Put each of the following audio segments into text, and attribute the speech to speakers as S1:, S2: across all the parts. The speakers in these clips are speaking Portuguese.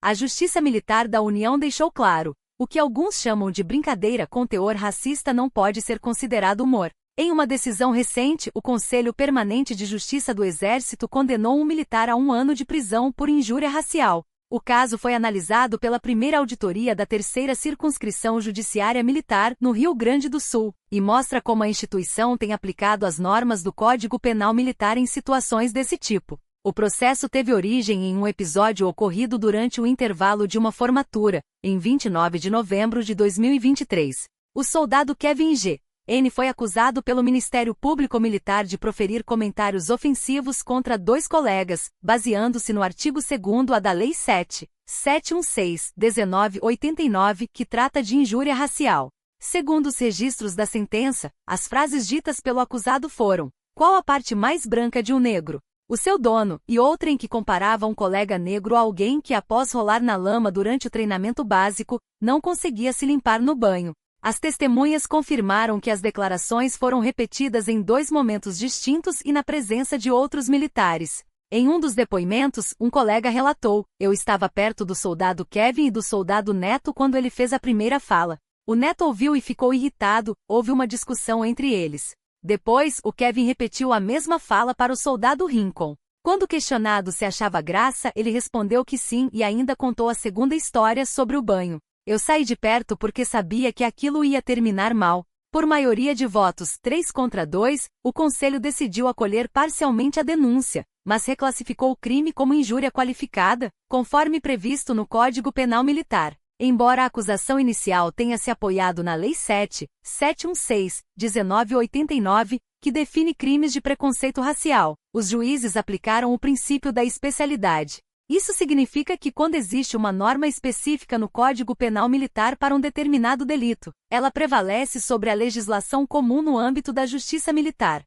S1: A Justiça Militar da União deixou claro: o que alguns chamam de brincadeira com teor racista não pode ser considerado humor. Em uma decisão recente, o Conselho Permanente de Justiça do Exército condenou um militar a 1 ano de prisão por injúria racial. O caso foi analisado pela primeira auditoria da 3ª Circunscrição Judiciária Militar, no Rio Grande do Sul, e mostra como a instituição tem aplicado as normas do Código Penal Militar em situações desse tipo. O processo teve origem em um episódio ocorrido durante o intervalo de uma formatura, em 29 de novembro de 2023. O soldado Kevin G. N foi acusado pelo Ministério Público Militar de proferir comentários ofensivos contra 2 colegas, baseando-se no artigo 2º da Lei 7.716/1989, que trata de injúria racial. Segundo os registros da sentença, as frases ditas pelo acusado foram: qual a parte mais branca de um negro? O seu dono, e outra em que comparava um colega negro a alguém que, após rolar na lama durante o treinamento básico, não conseguia se limpar no banho. As testemunhas confirmaram que as declarações foram repetidas em 2 momentos distintos e na presença de outros militares. Em um dos depoimentos, um colega relatou: eu estava perto do soldado Kevin e do soldado Neto quando ele fez a primeira fala. O Neto ouviu e ficou irritado, houve uma discussão entre eles. Depois, o Kevin repetiu a mesma fala para o soldado Rincon. Quando questionado se achava graça, ele respondeu que sim e ainda contou a segunda história sobre o banho. Eu saí de perto porque sabia que aquilo ia terminar mal. Por maioria de votos 3 contra 2, o Conselho decidiu acolher parcialmente a denúncia, mas reclassificou o crime como injúria qualificada, conforme previsto no Código Penal Militar. Embora a acusação inicial tenha se apoiado na Lei 7.716/1989, que define crimes de preconceito racial, os juízes aplicaram o princípio da especialidade. Isso significa que quando existe uma norma específica no Código Penal Militar para um determinado delito, ela prevalece sobre a legislação comum no âmbito da Justiça Militar.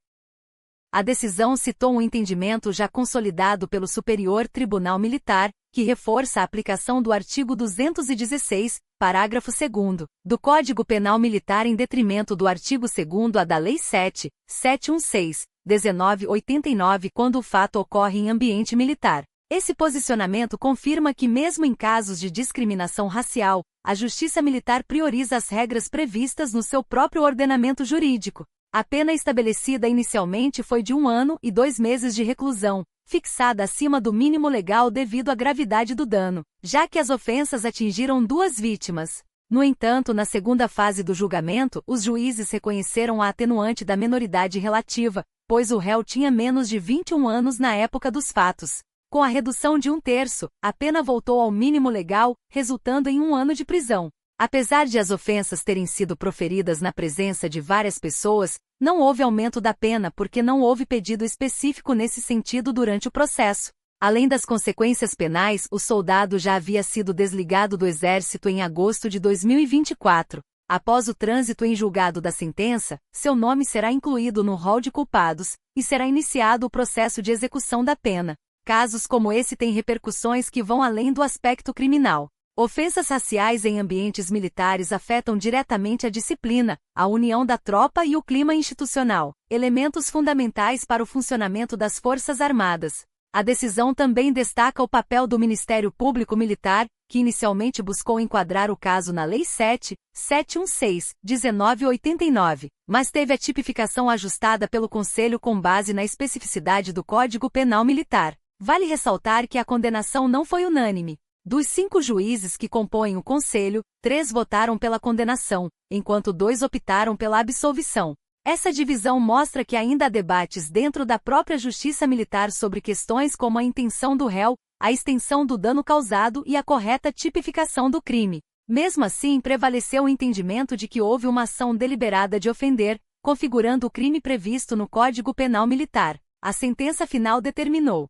S1: A decisão citou um entendimento já consolidado pelo Superior Tribunal Militar, que reforça a aplicação do artigo 216, parágrafo 2º, do Código Penal Militar em detrimento do artigo 2º da Lei 7.716/1989 quando o fato ocorre em ambiente militar. Esse posicionamento confirma que, mesmo em casos de discriminação racial, a Justiça Militar prioriza as regras previstas no seu próprio ordenamento jurídico. A pena estabelecida inicialmente foi de 1 ano e 2 meses de reclusão, fixada acima do mínimo legal devido à gravidade do dano, já que as ofensas atingiram 2 vítimas. No entanto, na segunda fase do julgamento, os juízes reconheceram a atenuante da menoridade relativa, pois o réu tinha menos de 21 anos na época dos fatos. Com a redução de 1/3, a pena voltou ao mínimo legal, resultando em 1 ano de prisão. Apesar de as ofensas terem sido proferidas na presença de várias pessoas, não houve aumento da pena porque não houve pedido específico nesse sentido durante o processo. Além das consequências penais, o soldado já havia sido desligado do Exército em agosto de 2024. Após o trânsito em julgado da sentença, seu nome será incluído no rol de culpados, e será iniciado o processo de execução da pena. Casos como esse têm repercussões que vão além do aspecto criminal. Ofensas raciais em ambientes militares afetam diretamente a disciplina, a união da tropa e o clima institucional, elementos fundamentais para o funcionamento das Forças Armadas. A decisão também destaca o papel do Ministério Público Militar, que inicialmente buscou enquadrar o caso na Lei 7.716/1989, mas teve a tipificação ajustada pelo Conselho com base na especificidade do Código Penal Militar. Vale ressaltar que a condenação não foi unânime. Dos 5 juízes que compõem o Conselho, 3 votaram pela condenação, enquanto 2 optaram pela absolvição. Essa divisão mostra que ainda há debates dentro da própria Justiça Militar sobre questões como a intenção do réu, a extensão do dano causado e a correta tipificação do crime. Mesmo assim, prevaleceu o entendimento de que houve uma ação deliberada de ofender, configurando o crime previsto no Código Penal Militar. A sentença final determinou.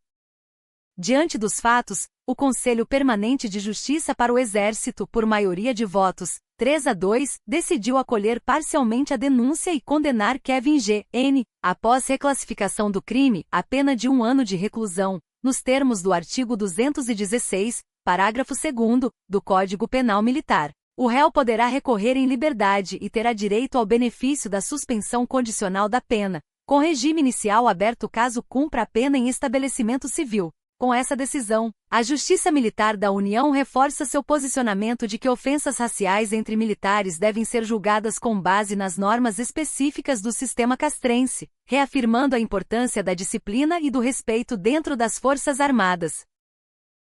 S1: Diante dos fatos, o Conselho Permanente de Justiça para o Exército, por maioria de votos, 3-2, decidiu acolher parcialmente a denúncia e condenar Kevin G. N., após reclassificação do crime, a pena de 1 ano de reclusão, nos termos do artigo 216, parágrafo 2º, do Código Penal Militar. O réu poderá recorrer em liberdade e terá direito ao benefício da suspensão condicional da pena, com regime inicial aberto caso cumpra a pena em estabelecimento civil. Com essa decisão, a Justiça Militar da União reforça seu posicionamento de que ofensas raciais entre militares devem ser julgadas com base nas normas específicas do sistema castrense, reafirmando a importância da disciplina e do respeito dentro das Forças Armadas.